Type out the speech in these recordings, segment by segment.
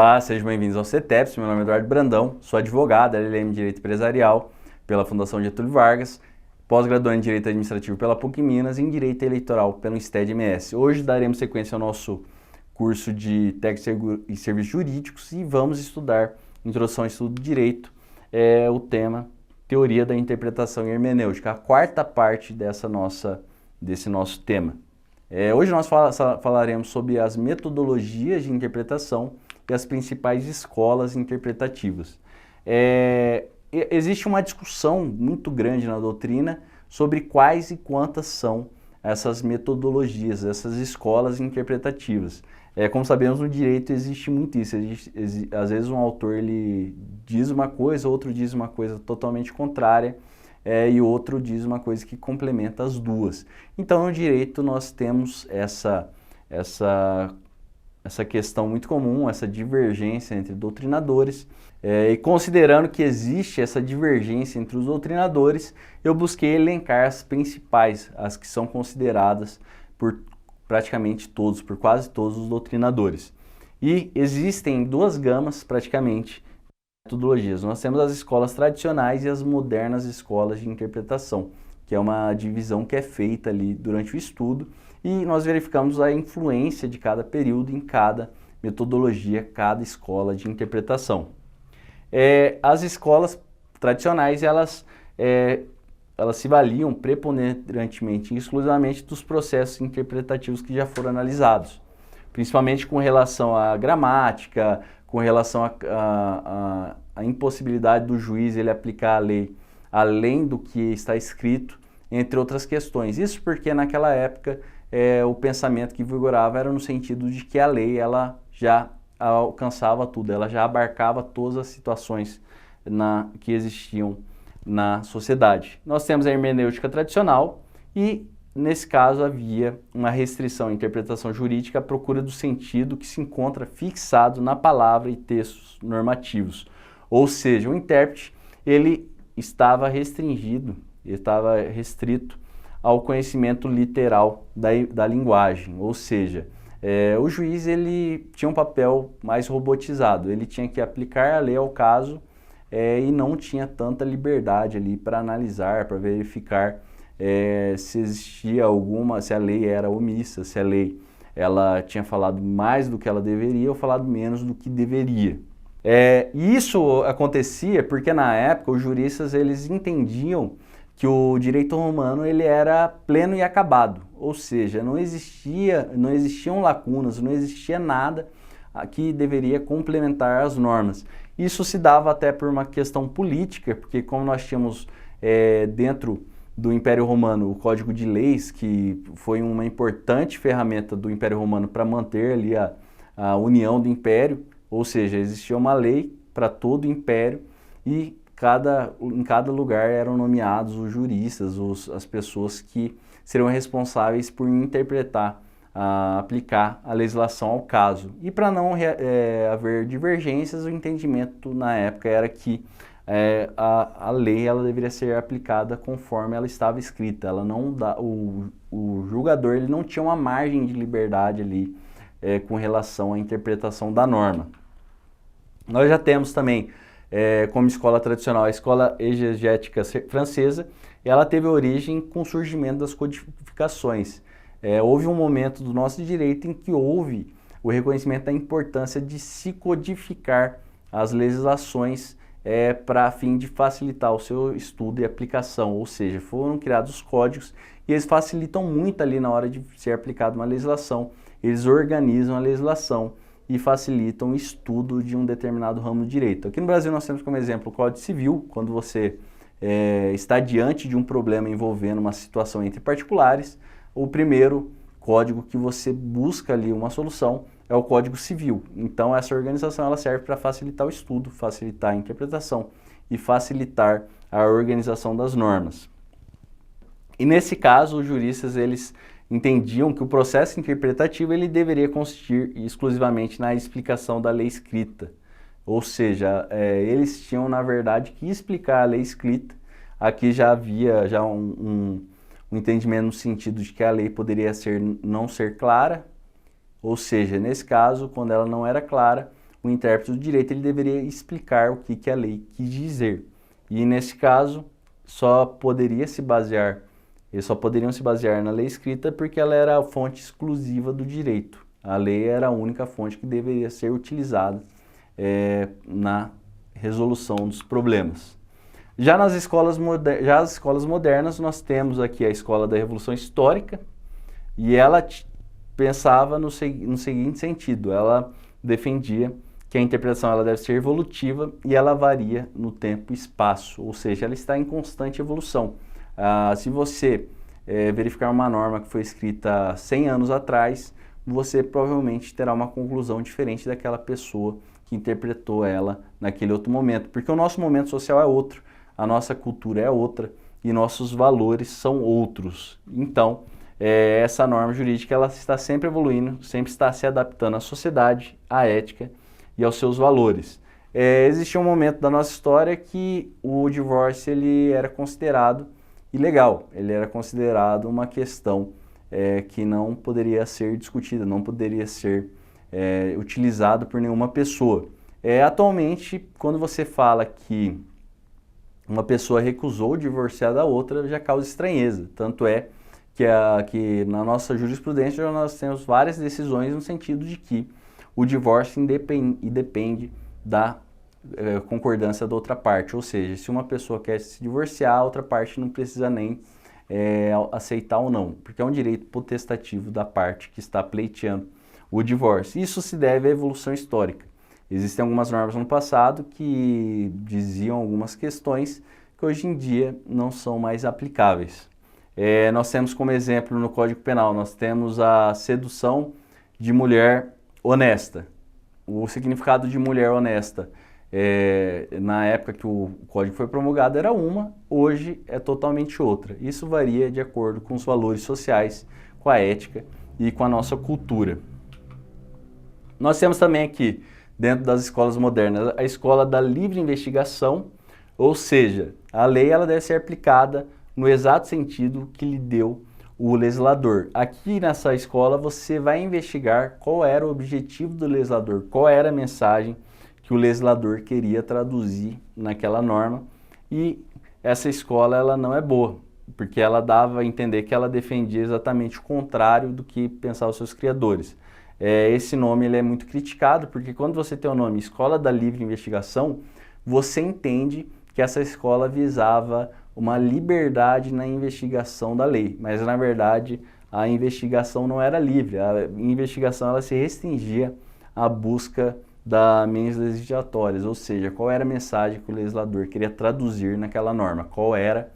Olá, sejam bem-vindos ao CETEPS. Meu nome é Eduardo Brandão, sou advogado, LLM em Direito Empresarial pela Fundação Getúlio Vargas, pós-graduando em Direito Administrativo pela PUC Minas e em Direito Eleitoral pelo INSTED-MS. Hoje daremos sequência ao nosso curso de Técnicos e Serviços Jurídicos e vamos estudar Introdução ao Estudo do Direito, o tema Teoria da Interpretação e Hermenêutica, a quarta parte desse nosso tema. Hoje nós falaremos sobre as metodologias de interpretação e as principais escolas interpretativas. Existe uma discussão muito grande na doutrina sobre quais e quantas são essas metodologias, essas escolas interpretativas. Como sabemos, no direito existe muito isso. Às vezes um autor ele diz uma coisa, outro diz uma coisa totalmente contrária, e outro diz uma coisa que complementa as duas. Então, no direito nós temos essa questão muito comum, essa divergência entre doutrinadores, e considerando que existe essa divergência entre os doutrinadores, eu busquei elencar as principais, as que são consideradas por praticamente todos, por quase todos os doutrinadores. E existem duas gamas, praticamente, metodologias. Nós temos as escolas tradicionais e as modernas escolas de interpretação, que é uma divisão que é feita ali durante o estudo, e nós verificamos a influência de cada período em cada metodologia, cada escola de interpretação. As escolas tradicionais, elas se valiam preponderantemente e exclusivamente dos processos interpretativos que já foram analisados, principalmente com relação à gramática, com relação à impossibilidade do juiz ele aplicar a lei além do que está escrito, entre outras questões. Isso porque naquela época o pensamento que vigorava era no sentido de que a lei ela já alcançava tudo, ela já abarcava todas as situações que existiam na sociedade. Nós temos a hermenêutica tradicional e, nesse caso, havia uma restrição à interpretação jurídica à procura do sentido que se encontra fixado na palavra e textos normativos. Ou seja, o intérprete ele estava restringido, ele estava restrito ao conhecimento literal da linguagem. Ou seja, o juiz ele tinha um papel mais robotizado, ele tinha que aplicar a lei ao caso e não tinha tanta liberdade ali para analisar, para verificar se existia se a lei era omissa, se a lei ela tinha falado mais do que ela deveria ou falado menos do que deveria. E isso acontecia porque na época os juristas eles entendiam que o direito romano ele era pleno e acabado, ou seja, não existiam lacunas, não existia nada que deveria complementar as normas. Isso se dava até por uma questão política, porque como nós tínhamos dentro do Império Romano o Código de Leis, que foi uma importante ferramenta do Império Romano para manter ali a união do Império, ou seja, existia uma lei para todo o Império e em cada lugar eram nomeados os juristas, as pessoas que seriam responsáveis por interpretar, aplicar a legislação ao caso. E para não haver divergências, o entendimento na época era que a lei ela deveria ser aplicada conforme ela estava escrita. O julgador ele não tinha uma margem de liberdade ali com relação à interpretação da norma. Nós já temos também como escola tradicional a escola exegética francesa, e ela teve origem com o surgimento das codificações. Houve um momento do nosso direito em que houve o reconhecimento da importância de se codificar as legislações para fim de facilitar o seu estudo e aplicação, ou seja, foram criados os códigos e eles facilitam muito ali na hora de ser aplicada uma legislação, eles organizam a legislação e facilitam o estudo de um determinado ramo do direito. Aqui no Brasil nós temos como exemplo o Código Civil, quando você está diante de um problema envolvendo uma situação entre particulares, o primeiro código que você busca ali uma solução é o Código Civil. Então essa organização ela serve para facilitar o estudo, facilitar a interpretação e facilitar a organização das normas. E nesse caso os juristas eles entendiam que o processo interpretativo ele deveria consistir exclusivamente na explicação da lei escrita. Ou seja, eles tinham, na verdade, que explicar a lei escrita. Aqui já havia um entendimento no sentido de que a lei poderia não ser clara, ou seja, nesse caso, quando ela não era clara, o intérprete do direito ele deveria explicar o que a lei quis dizer. E nesse caso, eles só poderiam se basear na lei escrita porque ela era a fonte exclusiva do direito. A lei era a única fonte que deveria ser utilizada na resolução dos problemas. Já as escolas modernas, nós temos aqui a escola da Revolução Histórica, e ela pensava no seguinte sentido: ela defendia que a interpretação ela deve ser evolutiva e ela varia no tempo e espaço, ou seja, ela está em constante evolução. Se você verificar uma norma que foi escrita 100 anos atrás, você provavelmente terá uma conclusão diferente daquela pessoa que interpretou ela naquele outro momento, porque o nosso momento social é outro, a nossa cultura é outra e nossos valores são outros. Então, essa norma jurídica ela está sempre evoluindo, sempre está se adaptando à sociedade, à ética e aos seus valores. Existia um momento da nossa história que o divórcio ele era considerado ilegal, ele era considerado uma questão que não poderia ser discutida, não poderia ser utilizada por nenhuma pessoa. Atualmente, quando você fala que uma pessoa recusou divorciar da outra, já causa estranheza, tanto é que na nossa jurisprudência nós temos várias decisões no sentido de que o divórcio independe da concordância da outra parte, ou seja, se uma pessoa quer se divorciar, a outra parte não precisa nem aceitar ou não, porque é um direito potestativo da parte que está pleiteando o divórcio. Isso se deve à evolução histórica. Existem algumas normas no passado que diziam algumas questões que hoje em dia não são mais aplicáveis. Nós temos como exemplo no Código Penal, nós temos a sedução de mulher honesta. O significado de mulher honesta, na época que o Código foi promulgado era uma, hoje é totalmente outra. Isso varia de acordo com os valores sociais, com a ética e com a nossa cultura. Nós temos também aqui, dentro das escolas modernas, a escola da livre investigação, ou seja, a lei ela deve ser aplicada no exato sentido que lhe deu o legislador. Aqui nessa escola você vai investigar qual era o objetivo do legislador, qual era a mensagem que o legislador queria traduzir naquela norma, e essa escola ela não é boa, porque ela dava a entender que ela defendia exatamente o contrário do que pensavam os seus criadores. Esse nome ele é muito criticado, porque quando você tem o nome Escola da Livre Investigação, você entende que essa escola visava uma liberdade na investigação da lei, mas na verdade a investigação não era livre, a investigação ela se restringia à busca das meios legislatórias, ou seja, qual era a mensagem que o legislador queria traduzir naquela norma, qual era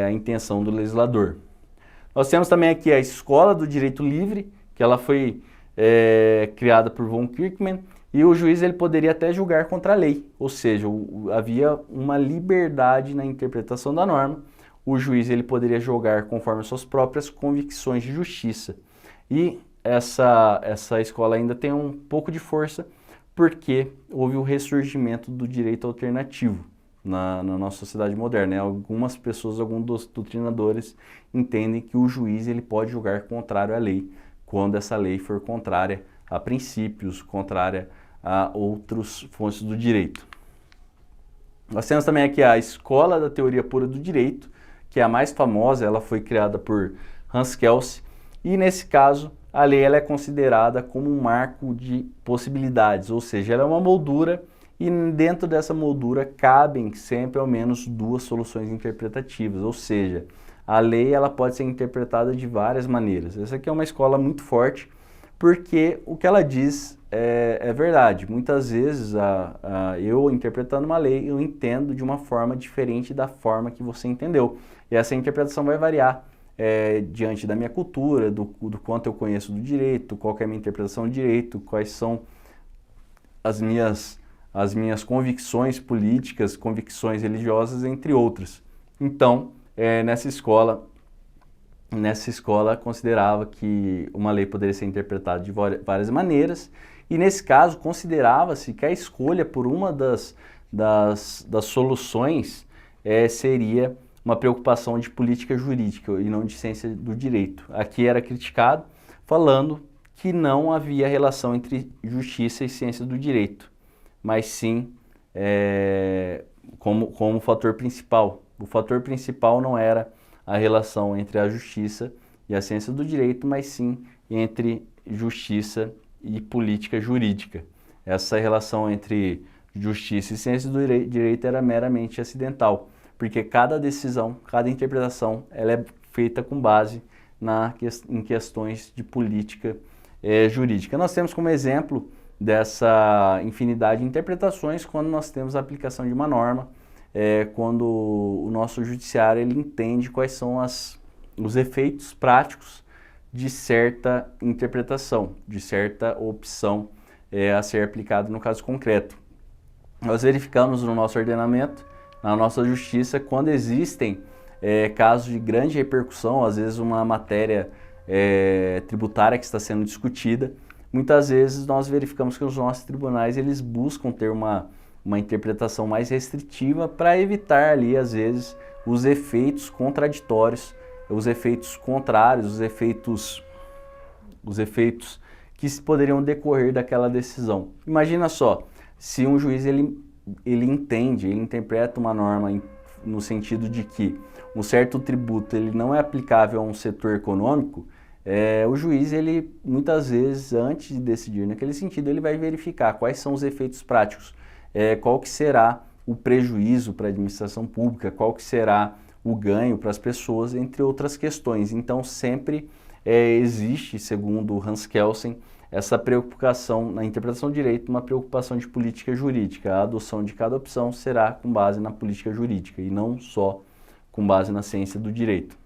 a intenção do legislador. Nós temos também aqui a Escola do Direito Livre, que ela foi criada por von Kirchmann, e o juiz ele poderia até julgar contra a lei, ou seja, havia uma liberdade na interpretação da norma, o juiz ele poderia julgar conforme suas próprias convicções de justiça. E essa escola ainda tem um pouco de força, porque houve o ressurgimento do direito alternativo na nossa sociedade moderna. Algumas pessoas, alguns doutrinadores entendem que o juiz ele pode julgar contrário à lei, quando essa lei for contrária a princípios, contrária a outras fontes do direito. Nós temos também aqui a Escola da Teoria Pura do Direito, que é a mais famosa, ela foi criada por Hans Kelsen, e nesse caso a lei ela é considerada como um marco de possibilidades, ou seja, ela é uma moldura e dentro dessa moldura cabem sempre ao menos duas soluções interpretativas, ou seja, a lei ela pode ser interpretada de várias maneiras. Essa aqui é uma escola muito forte, porque o que ela diz é verdade. Muitas vezes, eu interpretando uma lei, eu entendo de uma forma diferente da forma que você entendeu. E essa interpretação vai variar diante da minha cultura, do quanto eu conheço do direito, qual que é a minha interpretação do direito, quais são as minhas convicções políticas, convicções religiosas, entre outras. Então, nessa escola considerava que uma lei poderia ser interpretada de várias maneiras, e nesse caso considerava-se que a escolha por uma das soluções seria uma preocupação de política jurídica e não de ciência do direito. Aqui era criticado, falando que não havia relação entre justiça e ciência do direito, mas sim como fator principal. O fator principal não era a relação entre a justiça e a ciência do direito, mas sim entre justiça e política jurídica. Essa relação entre justiça e ciência do direito era meramente acidental, porque cada decisão, cada interpretação, ela é feita com base em questões de política jurídica. Nós temos como exemplo dessa infinidade de interpretações quando nós temos a aplicação de uma norma, quando o nosso judiciário ele entende quais são os efeitos práticos de certa interpretação, de certa opção a ser aplicada no caso concreto. Nós verificamos no nosso ordenamento, na nossa justiça, quando existem casos de grande repercussão, às vezes uma matéria tributária que está sendo discutida, muitas vezes nós verificamos que os nossos tribunais eles buscam ter uma interpretação mais restritiva para evitar ali, às vezes, os efeitos contraditórios, os efeitos contrários, os efeitos que poderiam decorrer daquela decisão. Imagina só, se um juiz ele interpreta uma norma no sentido de que um certo tributo ele não é aplicável a um setor econômico, o juiz, ele muitas vezes, antes de decidir naquele sentido, ele vai verificar quais são os efeitos práticos, qual que será o prejuízo para a administração pública, qual que será o ganho para as pessoas, entre outras questões. Então, sempre existe, segundo Hans Kelsen, essa preocupação na interpretação do direito, uma preocupação de política jurídica. A adoção de cada opção será com base na política jurídica e não só com base na ciência do direito.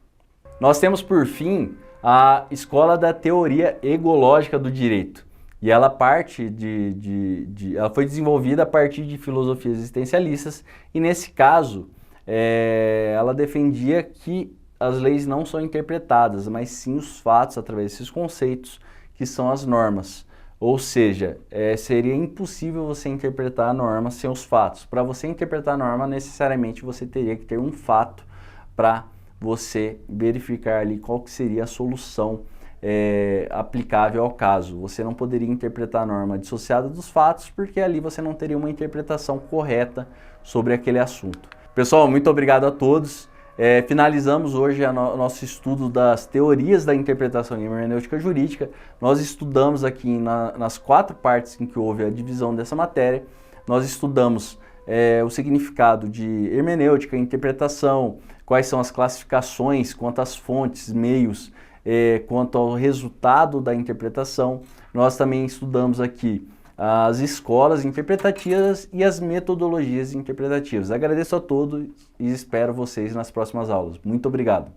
Nós temos, por fim, a escola da teoria egológica do direito. E ela ela foi desenvolvida a partir de filosofias existencialistas e, nesse caso, ela defendia que as leis não são interpretadas, mas sim os fatos através desses conceitos que são as normas. Ou seja, seria impossível você interpretar a norma sem os fatos. Para você interpretar a norma, necessariamente você teria que ter um fato para você verificar ali qual que seria a solução aplicável ao caso. Você não poderia interpretar a norma dissociada dos fatos, porque ali você não teria uma interpretação correta sobre aquele assunto. Pessoal, muito obrigado a todos. Finalizamos hoje o nosso estudo das teorias da interpretação e hermenêutica jurídica. Nós estudamos aqui nas 4 partes em que houve a divisão dessa matéria. Nós estudamos o significado de hermenêutica, interpretação, quais são as classificações, quanto às fontes, meios, quanto ao resultado da interpretação. Nós também estudamos aqui as escolas interpretativas e as metodologias interpretativas. Agradeço a todos e espero vocês nas próximas aulas. Muito obrigado!